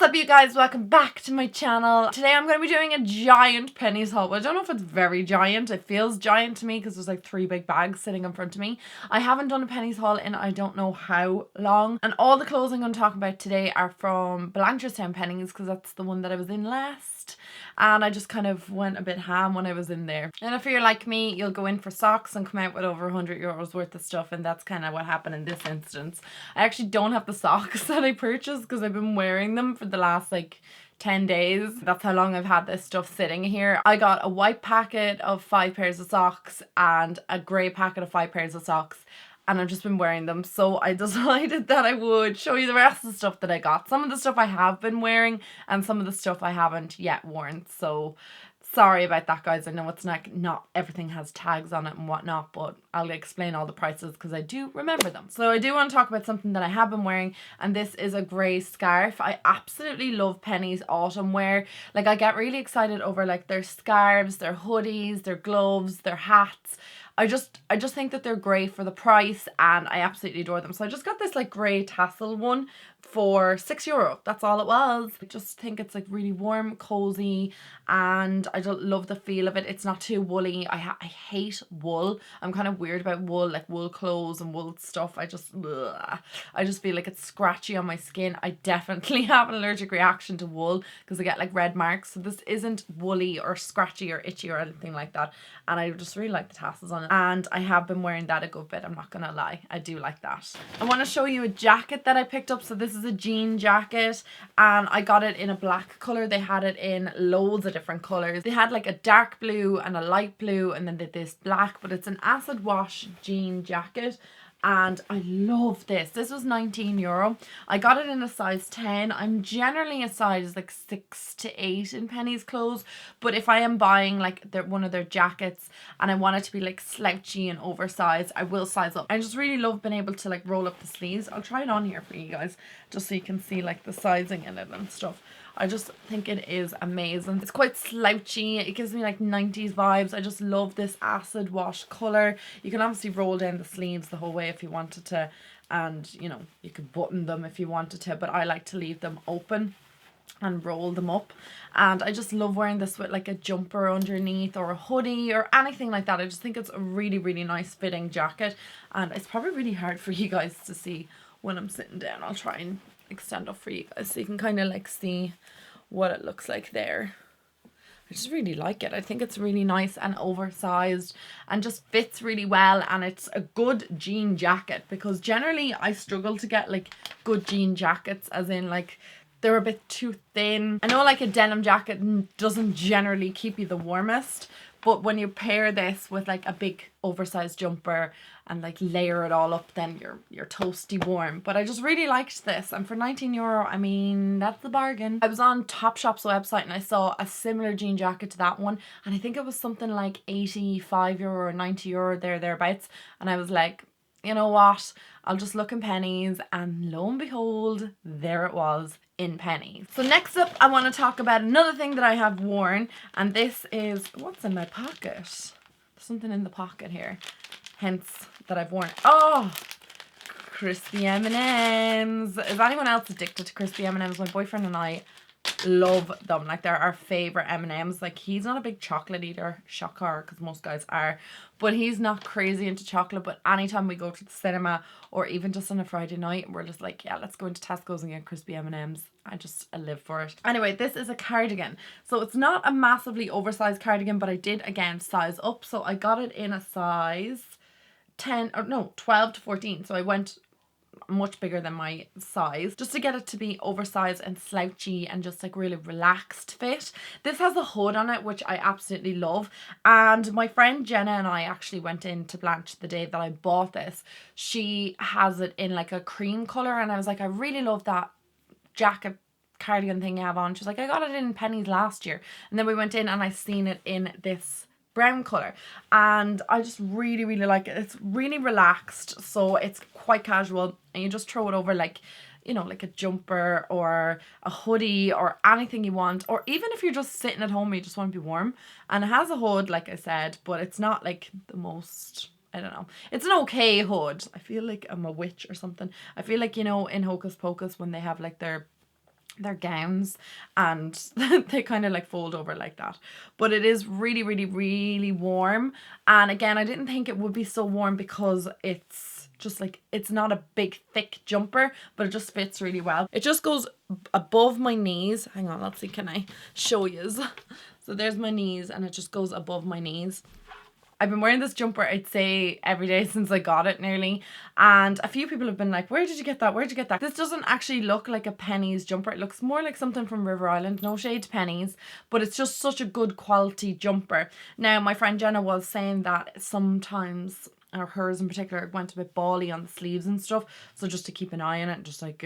up, you guys? Welcome back to my channel. Today I'm going to be doing a giant Penneys haul. Well, I don't know if it's very giant. It feels giant to me because there's like 3 big bags sitting in front of me. I haven't done a Penneys haul in I don't know how long. And all the clothes I'm going to talk about today are from Blanchardstown Penneys because that's the one that I was in last. And I just kind of went a bit ham when I was in there. And if you're like me, you'll go in for socks and come out with over 100 euros worth of stuff. And that's kind of what happened in this instance. I actually don't have the socks that I purchased because I've been wearing them for the last like 10 days. That's how long I've had this stuff sitting here. I got a white packet of 5 pairs of socks and a grey packet of 5 pairs of socks. And I've just been wearing them. So I decided that I would show you the rest of the stuff that I got. Some of the stuff I have been wearing and some of the stuff I haven't yet worn. So sorry about that, guys. I know it's not everything has tags on it and whatnot, but I'll explain all the prices because I do remember them. So I do want to talk about something that I have been wearing, and this is a grey scarf. I absolutely love Penneys autumn wear. Like, I get really excited over like their scarves, their hoodies, their gloves, their hats. I just think that they're great for the price and I absolutely adore them. So I just got this like grey tassel one for €6. That's all it was. I just think it's like really warm, cozy, and I just love the feel of it. It's not too woolly. I hate wool. I'm kind of weird about wool, like wool clothes and wool stuff. I just feel like it's scratchy on my skin. I definitely have an allergic reaction to wool because I get like red marks. So this isn't woolly or scratchy or itchy or anything like that. And I just really like the tassels on it. And I have been wearing that a good bit. I'm not gonna lie. I do like that. I want to show you a jacket that I picked up. So this is a jean jacket and I got it in a black colour. They had it in loads of different colours. They had like a dark blue and a light blue and then this black, but it's an acid wash jean jacket. And I love this. This was €19. I got it in a size 10. I'm generally a size like 6 to 8 in Penneys clothes. But if I am buying like one of their jackets and I want it to be like slouchy and oversized, I will size up. I just really love being able to like roll up the sleeves. I'll try it on here for you guys just so you can see like the sizing in it and stuff. I just think it is amazing. It's quite slouchy. It gives me like 90s vibes. I just love this acid wash colour. You can obviously roll down the sleeves the whole way if you wanted to. And, you know, you could button them if you wanted to. But I like to leave them open and roll them up. And I just love wearing this with like a jumper underneath or a hoodie or anything like that. I just think it's a really, really nice fitting jacket. And it's probably really hard for you guys to see when I'm sitting down. I'll try and extend up for you guys so you can kind of like see what it looks like there. I just really like it. I think it's really nice and oversized and just fits really well, and it's a good jean jacket because generally I struggle to get like good jean jackets, as in like they're a bit too thin. I know like a denim jacket doesn't generally keep you the warmest, but when you pair this with like a big oversized jumper and like layer it all up, then you're toasty warm. But I just really liked this, and for €19, I mean, that's a bargain. I was on Topshop's website and I saw a similar jean jacket to that one, and I think it was something like €85 or €90 thereabouts, and I was like, you know what, I'll just look in Penneys, and lo and behold, there it was in Penneys. So next up, I want to talk about another thing that I have worn, and this is what's in my pocket. There's something in the pocket here, hence that I've worn. Oh, crispy M&Ms. Is anyone else addicted to crispy M&Ms? My boyfriend and I love them. Like, they're our favorite M&Ms. Like, he's not a big chocolate eater, shocker, because most guys are, but he's not crazy into chocolate. But anytime we go to the cinema or even just on a Friday night, we're just like, yeah, let's go into Tesco's and get crispy M&Ms. I live for it. Anyway, this is a cardigan. So it's not a massively oversized cardigan, but I did again size up. So I got it in a size 12 to 14. So I went much bigger than my size just to get it to be oversized and slouchy and just like really relaxed fit. This has a hood on it, which I absolutely love, and my friend Jenna and I actually went in to Blanche the day that I bought this. She has it in like a cream color, and I was like, I really love that jacket cardigan thing you have on. She's like, I got it in Penneys last year, and then we went in and I seen it in this brown color, and I just really, really like it. It's really relaxed, so it's quite casual, and you just throw it over like, you know, like a jumper or a hoodie or anything you want, or even if you're just sitting at home and you just want to be warm. And it has a hood, like I said, but it's not like the most, I don't know, it's an okay hood. I feel like I'm a witch or something. I feel like, you know, in Hocus Pocus when they have like their they're gowns, and they kind of like fold over like that. But it is really, really, really warm. And again, I didn't think it would be so warm because it's just like, it's not a big thick jumper, but it just fits really well. It just goes above my knees. Hang on, let's see, can I show you? So there's my knees, and it just goes above my knees. I've been wearing this jumper, I'd say, every day since I got it nearly. And a few people have been like, where did you get that? Where'd you get that? This doesn't actually look like a Penneys jumper. It looks more like something from River Island. No shade to Penneys, but it's just such a good quality jumper. Now, my friend Jenna was saying that sometimes, or hers in particular, it went a bit bally on the sleeves and stuff. So just to keep an eye on it and just like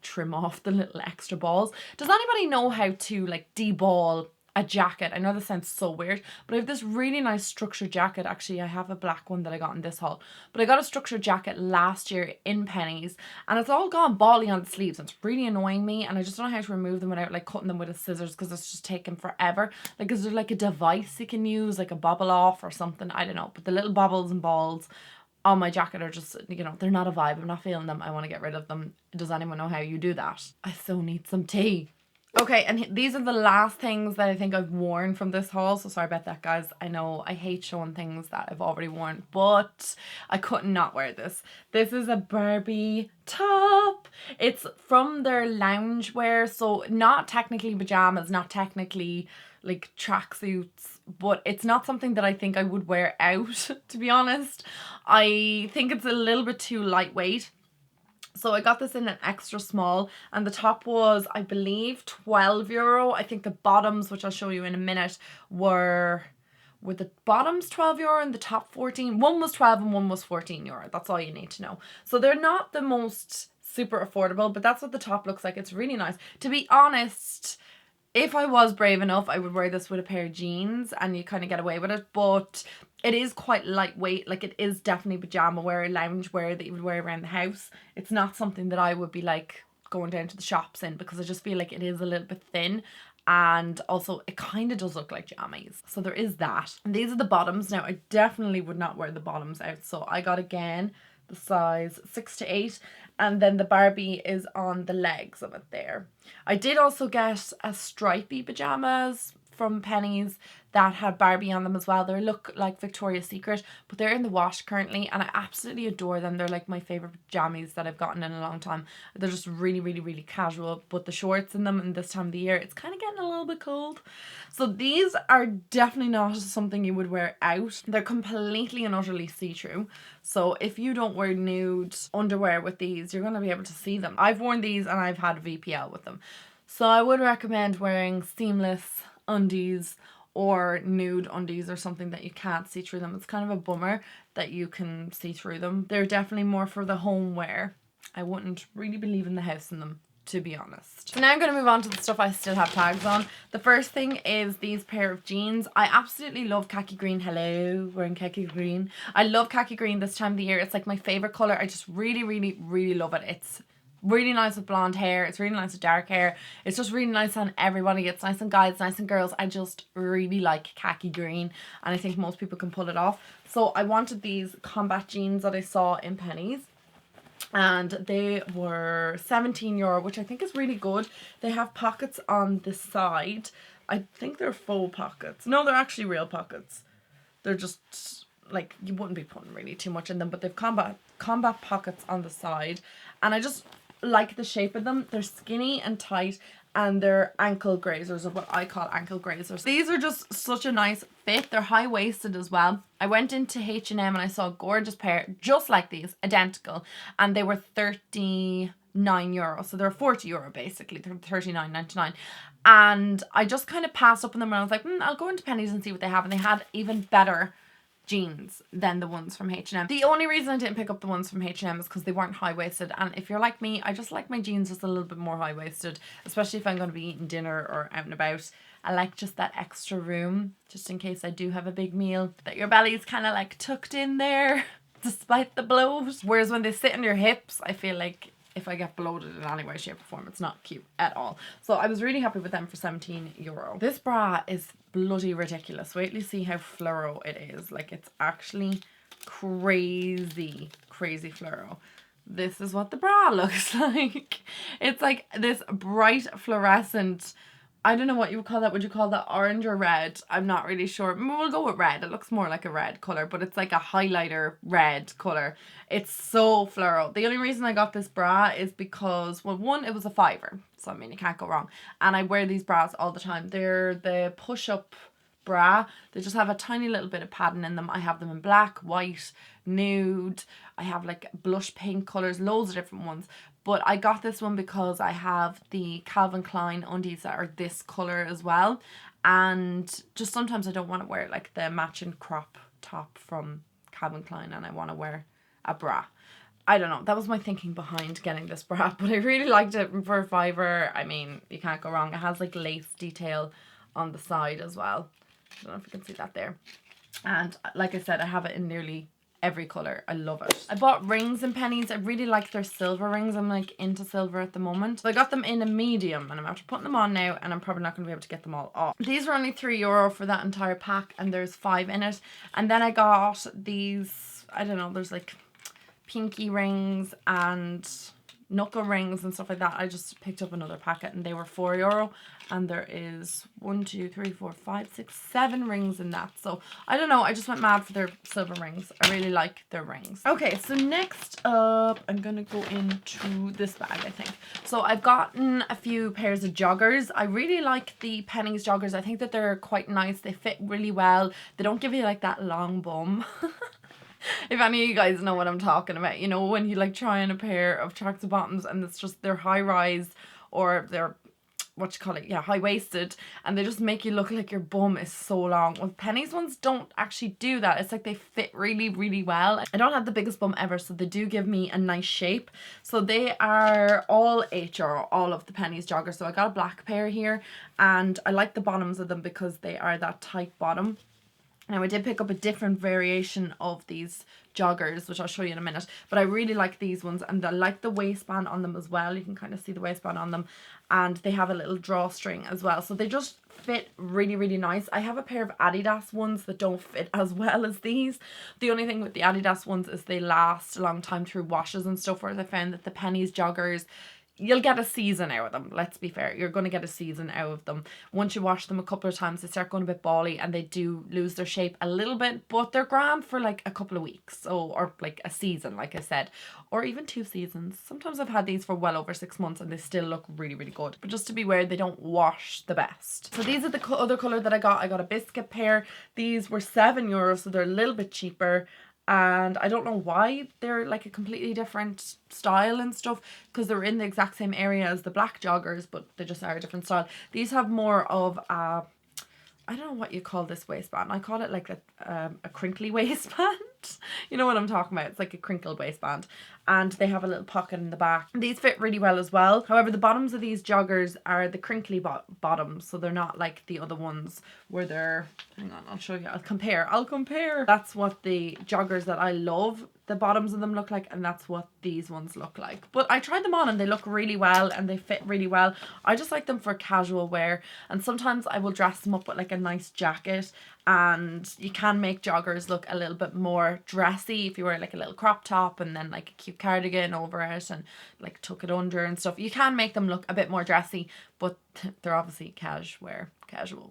trim off the little extra balls. Does anybody know how to like deball a jacket? I know this sounds so weird, but I have this really nice structured jacket. Actually, I have a black one that I got in this haul, but I got a structured jacket last year in Penneys, and it's all gone bally on the sleeves, and it's really annoying me, and I just don't know how to remove them without like cutting them with a scissors, because it's just taking forever. Like, is there like a device you can use, like a bobble off or something? I don't know, but the little bobbles and balls on my jacket are just, you know, they're not a vibe. I'm not feeling them. I want to get rid of them. Does anyone know how you do that? I so need some tea. Okay, and these are the last things that I think I've worn from this haul. So sorry about that, guys. I know I hate showing things that I've already worn, but I couldn't not wear this. This is a Barbie top. It's from their loungewear, so not technically pajamas, not technically like tracksuits, but it's not something that I think I would wear out, to be honest. I think it's a little bit too lightweight. So I got this in an extra small, and the top was, I believe, €12. I think the bottoms, which I'll show you in a minute, were the bottoms €12 and the top 14. One was 12 and one was €14. That's all you need to know. So they're not the most super affordable, but that's what the top looks like. It's really nice. To be honest, if I was brave enough, I would wear this with a pair of jeans and you kind of get away with it, but it is quite lightweight. Like, it is definitely pajama wear, lounge wear that you would wear around the house. It's not something that I would be like going down to the shops in, because I just feel like it is a little bit thin, and also it kind of does look like jammies. So there is that. And these are the bottoms. Now, I definitely would not wear the bottoms out, so I got, again, the size 6 to 8, and then the Barbie is on the legs of it there. I did also get a stripy pajamas from Penneys that had Barbie on them as well. They look like Victoria's Secret, but they're in the wash currently, and I absolutely adore them. They're like my favourite pajamas that I've gotten in a long time. They're just really, really, really casual, but the shorts in them in this time of the year, it's kind of getting a little bit cold. So these are definitely not something you would wear out. They're completely and utterly see-through. So if you don't wear nude underwear with these, you're going to be able to see them. I've worn these and I've had VPL with them. So I would recommend wearing seamless undies or nude undies or something that you can't see through them. It's kind of a bummer that you can see through them. They're definitely more for the home wear. I wouldn't really be leaving the house in them, to be honest. So now I'm going to move on to the stuff I still have tags on. The first thing is these pair of jeans. I absolutely love khaki green. Hello, wearing khaki green. I love khaki green this time of the year. It's like my favourite colour. I just really, really, really love it. It's really nice with blonde hair. It's really nice with dark hair. It's just really nice on everybody. It's nice on guys, nice on girls. I just really like khaki green, and I think most people can pull it off. So I wanted these combat jeans that I saw in Penneys, and they were €17, which I think is really good. They have pockets on the side. I think they're faux pockets. No, they're actually real pockets. They're just like, you wouldn't be putting really too much in them, but they've combat pockets on the side, and I just like the shape of them. They're skinny and tight, and they're ankle grazers, or what I call ankle grazers. These are just such a nice fit. They're high-waisted as well. I went into H&M and I saw a gorgeous pair just like these, identical, and they were €39. So they're €40 basically. They're $39.99. And I just kind of passed up on them and I was like, I'll go into Penneys and see what they have. And they had even better jeans than the ones from H&M. The only reason I didn't pick up the ones from H&M is because they weren't high-waisted, and if you're like me, I just like my jeans just a little bit more high-waisted, especially if I'm going to be eating dinner or out and about. I like just that extra room, just in case I do have a big meal, that your belly's kind of like tucked in there despite the bloat. Whereas when they sit on your hips, I feel like if I get bloated in any way, shape or form, it's not cute at all. So I was really happy with them for €17. This bra is bloody ridiculous. Wait till you see how fluoro it is. Like, it's actually crazy, crazy fluoro. this is what the bra looks like. It's like this bright fluorescent, I don't know what you would call that. Would you call that orange or red? I'm not really sure. We'll go with red. It looks more like a red colour, but it's like a highlighter red colour. It's so floral. The only reason I got this bra is because, well, one, it was a £5, so I mean, you can't go wrong. And I wear these bras all the time. They're the push-up bra. They just have a tiny little bit of padding in them. I have them in black, white, nude. I have like blush pink colours, loads of different ones. But I got this one because I have the Calvin Klein undies that are this colour as well. And just sometimes I don't want to wear like the matching crop top from Calvin Klein and I want to wear a bra. I don't know. That was my thinking behind getting this bra. But I really liked it for a £5. I mean, you can't go wrong. It has like lace detail on the side as well. I don't know if you can see that there. And like I said, I have it in nearly every colour. I love it. I bought rings in Penneys. I really like their silver rings. I'm like into silver at the moment. So I got them in a medium and I'm after putting them on now and I'm probably not going to be able to get them all off. These were only €3 for that entire pack and there's 5 in it. And then I got these, I don't know, there's like pinky rings and knuckle rings and stuff like that. I just picked up another packet and they were €4 and there is 1, 2, 3, 4, 5, 6, 7 rings in that. So I don't know, I just went mad for their silver rings. I really like their rings. Okay, so next up I'm gonna go into this bag, I think. So I've gotten a few pairs of joggers. I really like the Penneys joggers. I think that they're quite nice. They fit really well. They don't give you like that long bum. If any of you guys know what I'm talking about, you know, when you like try on a pair of tracksuit bottoms and it's just, they're high rise or they're, what you call it, yeah, high waisted, and they just make you look like your bum is so long. Well, Penneys ones don't actually do that. It's like they fit really, really well. I don't have the biggest bum ever, so they do give me a nice shape. So they are all €8, all of the Penneys joggers. So I got a black pair here and I like the bottoms of them because they are that tight bottom. Now I did pick up a different variation of these joggers, which I'll show you in a minute, but I really like these ones and I like the waistband on them as well. You can kind of see the waistband on them and they have a little drawstring as well. So they just fit really, really nice. I have a pair of Adidas ones that don't fit as well as these. The only thing with the Adidas ones is they last a long time through washes and stuff, whereas I found that the Penneys joggers, you'll get a season out of them. Let's be fair. You're going to get a season out of them. Once you wash them a couple of times, they start going a bit bally and they do lose their shape a little bit, but they're grand for like a couple of weeks. So, or like a season, like I said, or even 2 seasons. Sometimes I've had these for well over 6 months and they still look really, really good. But just to be aware, they don't wash the best. So these are the other colour that I got. I got a biscuit pair. These were €7, so they're a little bit cheaper. And I don't know why they're like a completely different style and stuff, because they're in the exact same area as the black joggers, but they just are a different style. These have more of a, I don't know what you call this waistband. I call it like a crinkly waistband. You know what I'm talking about. It's like a crinkled waistband. And they have a little pocket in the back. These fit really well as well. However, the bottoms of these joggers are the crinkly bottoms. So they're not like the other ones where they're, hang on, I'll show you. I'll compare. That's what the joggers that I love, the bottoms of them look like, and that's what these ones look like. But I tried them on and they look really well and they fit really well. I just like them for casual wear, and sometimes I will dress them up with like a nice jacket, and you can make joggers look a little bit more dressy if you wear like a little crop top and then like a cute cardigan over it and like tuck it under and stuff. You can make them look a bit more dressy, but they're obviously casual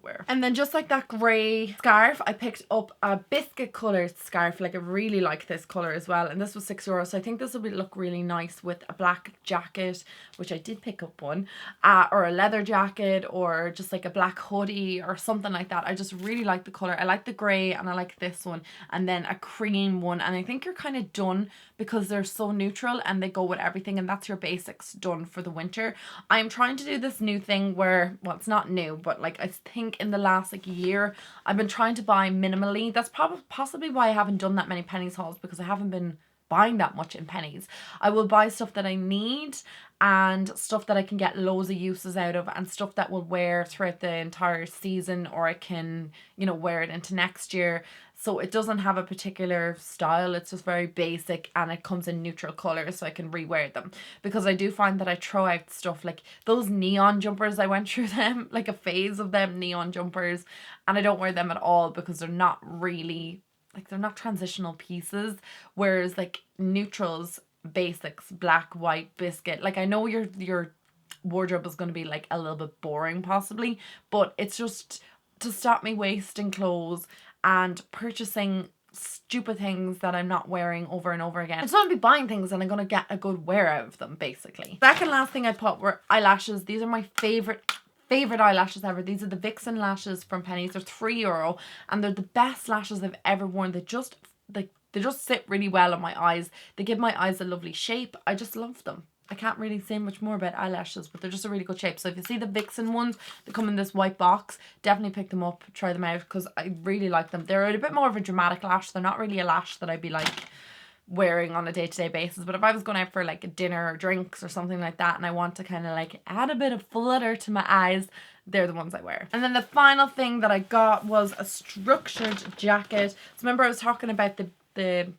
wear. And then just like that grey scarf, I picked up a biscuit coloured scarf. Like I really like this colour as well, and this was €6, so I think this will look really nice with a black jacket, which I did pick up one, or a leather jacket, or just like a black hoodie or something like that. I just really like the colour. I like the grey and I like this one, and then a cream one, and I think you're kind of done because they're so neutral and they go with everything, and that's your basics done for the winter. I'm trying to do this new thing where, well, it's not new, but like I think in the last like year I've been trying to buy minimally. That's possibly why I haven't done that many Penneys hauls, because I haven't been buying that much in Penneys. I will buy stuff that I need and stuff that I can get loads of uses out of, and stuff that will wear throughout the entire season, or I can, you know, wear it into next year. So it doesn't have a particular style. It's just very basic and it comes in neutral colours, so I can rewear them. Because I do find that I throw out stuff like those neon jumpers. I went through them, like a phase of them, neon jumpers, and I don't wear them at all because they're not really, like, they're not transitional pieces. Whereas like neutrals basics, black, white, biscuit. Like I know your wardrobe is going to be like a little bit boring possibly, but it's just to stop me wasting clothes and purchasing stupid things that I'm not wearing over and over again. I just want to be buying things and I'm going to get a good wear out of them basically. Second last thing I put were eyelashes. These are my favorite eyelashes ever. These are the Vixen lashes from Penneys. They're €3 and they're the best lashes I've ever worn. They just sit really well on my eyes. They give my eyes a lovely shape. I just love them. I can't really say much more about eyelashes, but they're just a really good shape. So if you see the Vixen ones that come in this white box, definitely pick them up, try them out, because I really like them. They're a bit more of a dramatic lash. They're not really a lash that I'd be like wearing on a day-to-day basis, but if I was going out for like a dinner or drinks or something like that and I want to kind of like add a bit of flutter to my eyes, they're the ones I wear. And then the final thing that I got was a structured jacket. So remember I was talking about the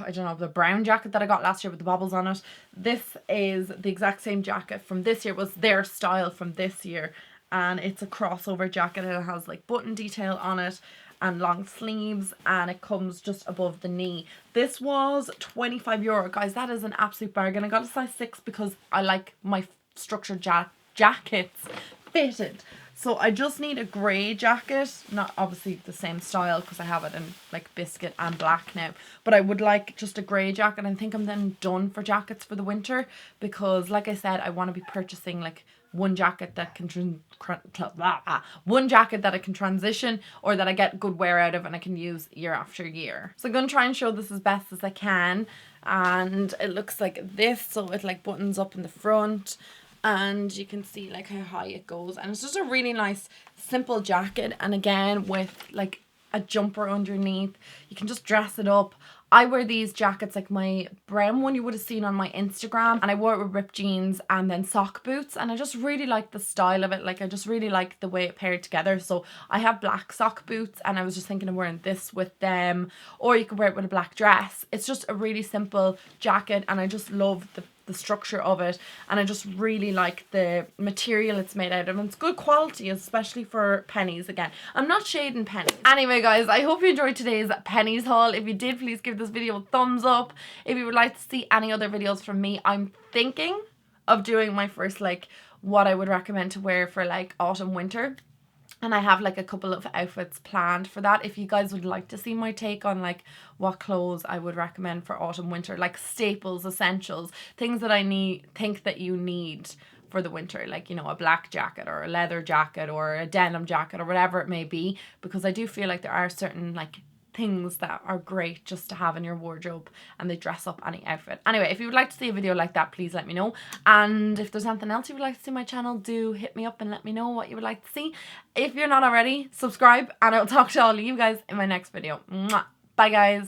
I don't know, the brown jacket that I got last year with the bobbles on it. This is the exact same jacket from this year. It was their style from this year, and it's a crossover jacket and it has like button detail on it and long sleeves, and it comes just above the knee. This was €25, guys. That is an absolute bargain. I got a size 6 because I like my structured jackets fitted. So I just need a grey jacket, not obviously the same style because I have it in like biscuit and black now, but I would like just a grey jacket. I think I'm then done for jackets for the winter because like I said, I want to be purchasing like one jacket that can one jacket that I can transition or that I get good wear out of and I can use year after year. So I'm going to try and show this as best as I can, and it looks like this. So it like buttons up in the front, and you can see like how high it goes, and it's just a really nice simple jacket, and again with like a jumper underneath, you can just dress it up. I wear these jackets, like my brown one you would have seen on my Instagram, and I wore it with ripped jeans and then sock boots, and I just really like the style of it. Like I just really like the way it paired together. So I have black sock boots and I was just thinking of wearing this with them, or you could wear it with a black dress. It's just a really simple jacket and I just love the structure of it, and I just really like the material it's made out of, and it's good quality, especially for Penneys. Again, I'm not shading Penneys. Anyway guys, I hope you enjoyed today's Penneys haul. If you did, please give this video a thumbs up. If you would like to see any other videos from me, I'm thinking of doing my first like what I would recommend to wear for like autumn winter, and I have like a couple of outfits planned for that. If you guys would like to see my take on like what clothes I would recommend for autumn winter, like staples, essentials, things that I think that you need for the winter, like, you know, a black jacket or a leather jacket or a denim jacket or whatever it may be, because I do feel like there are certain like things that are great just to have in your wardrobe and they dress up any outfit. Anyway, if you would like to see a video like that, please let me know, and if there's anything else you would like to see on my channel, do hit me up and let me know what you would like to see. If you're not already, subscribe, and I'll talk to all of you guys in my next video. Mwah. Bye guys.